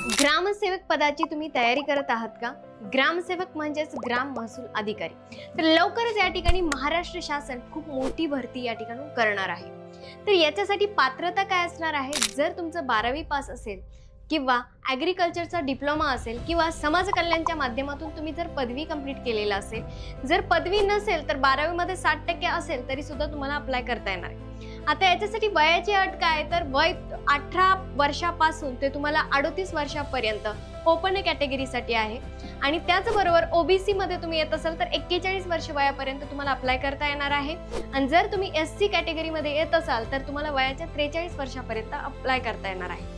ग्रामसेवक पदाची तुम्ही तयारी करत आहात का? ग्रामसेवक म्हणजेच ग्राम महसूल अधिकारी. तर लवकरच या ठिकाणी महाराष्ट्र शासन खूप मोठी भरती या ठिकाणी करणार आहे. तर याच्यासाठी पात्रता काय असणार आहे? जर तुमचं 12वी पास असेल किंवा ॲग्रिकल्चरचा डिप्लोमा असेल किंवा समाज कल्याणच्या माध्यमातून तुम्ही जर पदवी कंप्लीट केलेला असेल, जर पदवी नसेल तर 12वी मध्ये 60% असेल तरी सुद्धा तुम्हाला अप्लाय करता येणार आहे. आता याच्यासाठी वयाची अट काय, तर वय 18 वर्षापासून ते तुम्हाला 38 वर्षापर्यंत ओपन कॅटेगरीसाठी आहे. आणि त्याचबरोबर ओबीसी मध्ये तुम्ही येत असाल तर 41 वर्ष वयापर्यंत तुम्हाला अप्लाय करता येणार आहे. आणि जर तुम्ही एससी कॅटेगरीमध्ये येत असाल तर तुम्हाला वयाच्या 43 वर्षापर्यंत अप्लाय करता येणार आहे.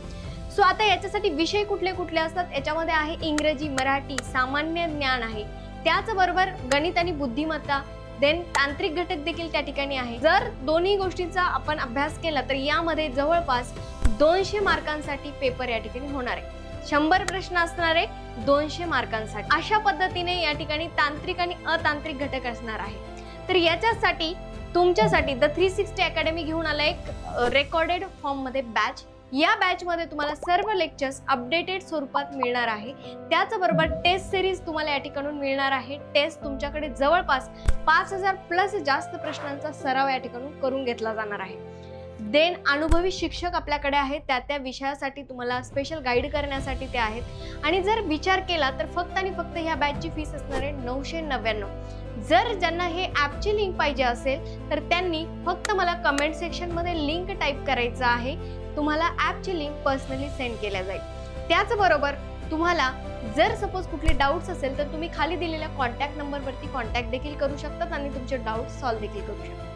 सो आता याच्यासाठी विषय कुठले कुठले असतात, याच्यामध्ये आहे इंग्रजी, मराठी, सामान्य ज्ञान आहे, त्याचबरोबर गणित आणि बुद्धिमत्ता, देन तांत्रिक घटक देखील त्या ठिकाणी आहे. जर दोन्ही गोष्टींचा आपण अभ्यास केला तर यामध्ये जवळपास 200 मार्कांसाठी पेपर या ठिकाणी होणार आहे. 100 प्रश्न असणार आहे 200 मार्कांसाठी. अशा पद्धतीने या ठिकाणी तांत्रिक आणि अतांत्रिक घटक असणार आहे. तर याच्यासाठी तुमच्यासाठी द 360 अकॅडमी घेऊन आला एक रेकॉर्डेड फॉर्म मध्ये बॅच. या बॅच मध्ये तुम्हाला सर्व लेक्चर्स अपडेटेड स्वरूपात मिळणार आहे. त्याचबरोबर टेस्ट सिरीज तुम्हाला या ठिकाणून मिळणार आहे. टेस्ट तुमच्याकडे जवळपास 5000+ जास्त प्रश्नांचा सराव या ठिकाणून करून घेतला जाणार आहे. देन अनुभवी शिक्षक आपल्याकडे आहेत, त्या विषयासाठी तुम्हाला स्पेशल गाईड करण्यासाठी ते आहेत. आणि जर विचार केला तर फक्त आणि फक्त ह्या बॅचची फीस असणार आहे 999. जर ज्यांना हे ॲपची लिंक पाहिजे असेल तर त्यांनी फक्त मला कमेंट सेक्शन मध्ये लिंक टाईप करायचं आहे. तुम्हाला ॲपची लिंक पर्सनली सेंड केल्या जाईल. त्याचबरोबर तुम्हाला जर सपोज कुठले डाऊट्स असेल तर तुम्ही खाली दिलेल्या कॉन्टॅक्ट नंबरवरती कॉन्टॅक्ट देखील करू शकतात आणि तुमचे डाऊट्स सॉल्व्ह देखील करू शकता.